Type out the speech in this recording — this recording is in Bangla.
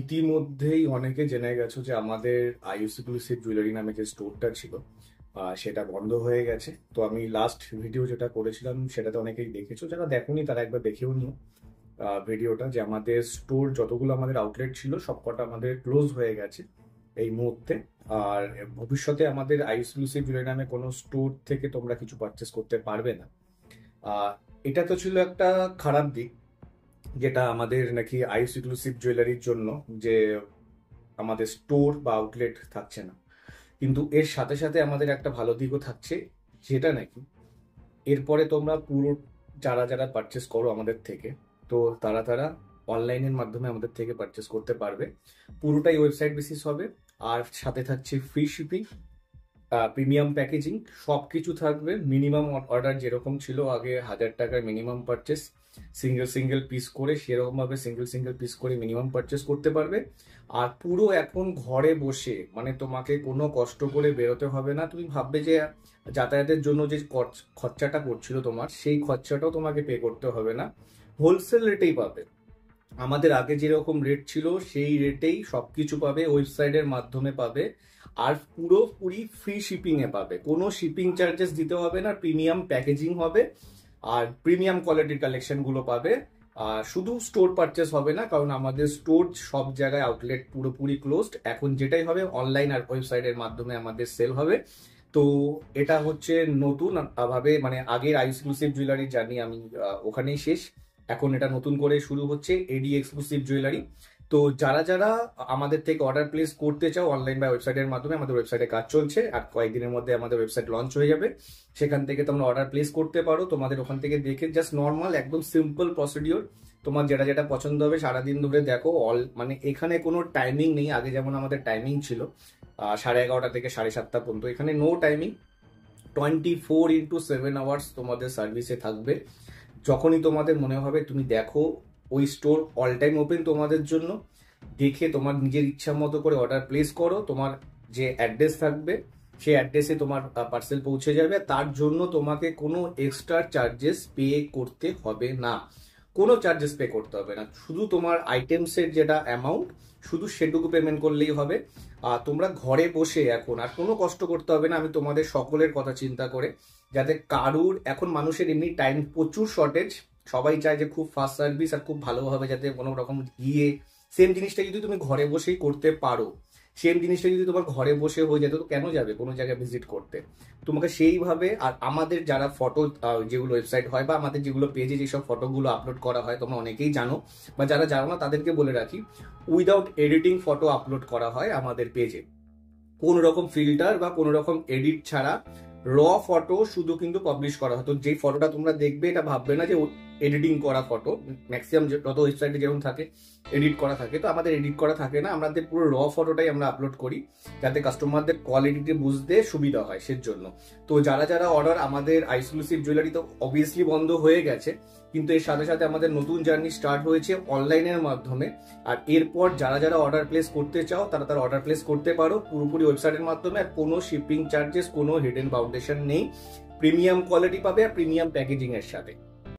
ইতিমধ্যেই অনেকে জেনে গেছো যে আমাদের এক্সক্লুসিভ জুয়েলারি নামে যে স্টোরটা ছিল সেটা বন্ধ হয়ে গেছে। তো আমি লাস্ট ভিডিও যেটা করেছিলাম সেটাতে অনেকেই দেখেছো, যারা দেখোনি তারা একবার দেখেও নিও ভিডিওটা, যে আমাদের স্টোর যতগুলো আমাদের আউটলেট ছিল সবকটা আমাদের ক্লোজ হয়ে গেছে এই মুহূর্তে। আর ভবিষ্যতে আমাদের এক্সক্লুসিভ জুয়েলারি নামে কোনো স্টোর থেকে তোমরা কিছু পারচেস করতে পারবে না। এটা তো ছিল একটা খারাপ দিক, যেটা আমাদের নাকি এক্সক্লুসিভ জুয়েলারির জন্য, যে আমাদের স্টোর বা আউটলেট থাকছে না। কিন্তু এর সাথে সাথে আমাদের একটা ভালো দিকও থাকছে, যেটা নাকি এরপরে তোমরা পুরো যারা যারা পারচেস করো আমাদের থেকে, তো তারা তারা অনলাইনের মাধ্যমে আমাদের থেকে পারচেস করতে পারবে। পুরোটাই ওয়েবসাইট বেসিস হবে, আর সাথে থাকছে ফ্রি শিপিং, প্রিমিয়াম প্যাকেজিং, সব কিছু থাকবে। মিনিমাম অর্ডার যেরকম ছিল আগে 1000 টাকার minimum purchase, single single piece করে সেরকম ভাবে সিঙ্গেল সিঙ্গেল পিস করে মিনিমাম পারচেস করতে পারবে। আর পুরো এখন ঘরে বসে, মানে তোমাকে কোনো কষ্ট করে বেরোতে হবে না। তুমি ভাববে যে যাতায়াতের জন্য যে খরচাটা করছিল তোমার, সেই খরচাটাও তোমাকে পে করতে হবে না, হোলসেল রেটেই পাবে। আমাদের আগে যেরকম রেট ছিল সেই রেটেই সবকিছু পাবে, ওয়েবসাইটের মাধ্যমে পাবে, আর পুরোপুরি ফ্রি শিপিং এ পাবে। কোনো শিপিং চার্জেস দিতে হবে না, প্রিমিয়াম প্যাকেজিং হবে, আর প্রিমিয়াম কোয়ালিটির কালেকশন গুলো পাবে। আর শুধু স্টোর পারচেস হবে না, কারণ আমাদের স্টোর সব জায়গায় আউটলেট পুরোপুরি ক্লোজড। এখন যেটাই হবে অনলাইন আর ওয়েবসাইটের মাধ্যমে আমাদের সেল হবে। তো এটা হচ্ছে নতুন ভাবে, মানে আগের এক্সক্লুসিভ জুয়েলারি জানি আমি ওখানেই শেষ। এখন এটা নতুন করে শুরু হচ্ছে এডি এক্সক্লুসিভ জুয়েলারি। তো যারা যারা আমাদের থেকে অর্ডার প্লেস করতে চাও অনলাইন বা ওয়েবসাইটের মাধ্যমে, আমাদের ওয়েবসাইটে কাজ চলছে, আর কয়েকদিনের মধ্যে আমাদের ওয়েবসাইট লঞ্চ হয়ে যাবে। সেখান থেকে তোমরা অর্ডার প্লেস করতে পারো। তোমাদের ওখান থেকে দেখে জাস্ট নর্মাল একদম সিম্পল প্রসিডিওর, তোমার যেটা যেটা পছন্দ হবে সারাদিন ধরে দেখো। মানে এখানে কোনো টাইমিং নেই, আগে যেমন আমাদের টাইমিং ছিল 11:30 থেকে 7:30 পর্যন্ত, এখানে নো টাইমিং। 24x7 আওয়ার্স তোমাদের সার্ভিসে থাকবে। যখনই তোমাদের মনে হবে তুমি দেখো, ওই স্টোর অল টাইম ওপেন তোমাদের জন্য। দেখে তোমার নিজের ইচ্ছা মতো করে অর্ডার প্লেস করো। তোমার যে অ্যাড্রেস থাকবে সেই অ্যাড্রেসে তোমার পার্সেল পৌঁছে যাবে। তার জন্য তোমাকে কোনো এক্সট্রা চার্জেস পে করতে হবে না, কোনো চার্জেস পে করতে হবে না। শুধু তোমার আইটেমসের যেটা অ্যামাউন্ট, শুধু সেটুকু পেমেন্ট করলেই হবে। আর তোমরা ঘরে বসে এখন আর কোনো কষ্ট করতে হবে না। আমি তোমাদের সকলের কথা চিন্তা করে, যাতে কারুর, এখন মানুষের এমনি টাইম প্রচুর শর্টেজ, সবাই চায় যে খুব ফাস্ট সার্ভিস আর খুব ভালোভাবে যাতে কোনো রকম গিয়ে সেম জিনিসটা যদি তুমি ঘরে বসেই করতে পারো, সেম জিনিসটা যদি তোমার ঘরে বসে হয়ে যেত, তো কেন যাবে কোনো জায়গায় ভিজিট করতে? তোমাকে সেইভাবে। আর আমাদের যারা ফটো, যেগুলো ওয়েবসাইট হয় বা আমাদের যেগুলো পেজে যেসব ফটোগুলো আপলোড করা হয়, তোমরা অনেকেই জানো, বা যারা জানো না তাদেরকে বলে রাখি, উইদাউট এডিটিং ফটো আপলোড করা হয় আমাদের পেজে। কোন রকম ফিল্টার বা কোন রকম এডিট ছাড়া র ফটো শুধু কিন্তু পাবলিশ করা হয়। তো যে ফটোটা তোমরা দেখবে, এটা ভাববে না যে এডিটিং করা ফটো। ম্যাক্সিমাম যত ওয়েবসাইটে যেমন থাকে এডিট করা থাকে, তো আমাদের এডিট করা থাকে না, আমাদের পুরো র ফটোটাই আমরা আপলোড করি, যাতে কাস্টমারদের কোয়ালিটিতে বুঝতে সুবিধা হয় সেজন্য। তো যারা যারা অর্ডার, আমাদের এক্সক্লুসিভ জুয়েলারি তো অবভিয়াসলি বন্ধ হয়ে গেছে, কিন্তু এর সাথে সাথে আমাদের নতুন জার্নি স্টার্ট হয়েছে অনলাইনের মাধ্যমে। আর এরপর যারা যারা অর্ডার প্লেস করতে চাও তারা তারা অর্ডার প্লেস করতে পারো পুরোপুরি ওয়েবসাইটের মাধ্যমে। আর কোনো শিপিং চার্জেস, কোনো হিডেন ফাউন্ডেশন নেই, প্রিমিয়াম কোয়ালিটি পাবে আর প্রিমিয়াম প্যাকেজিং এর সাথে।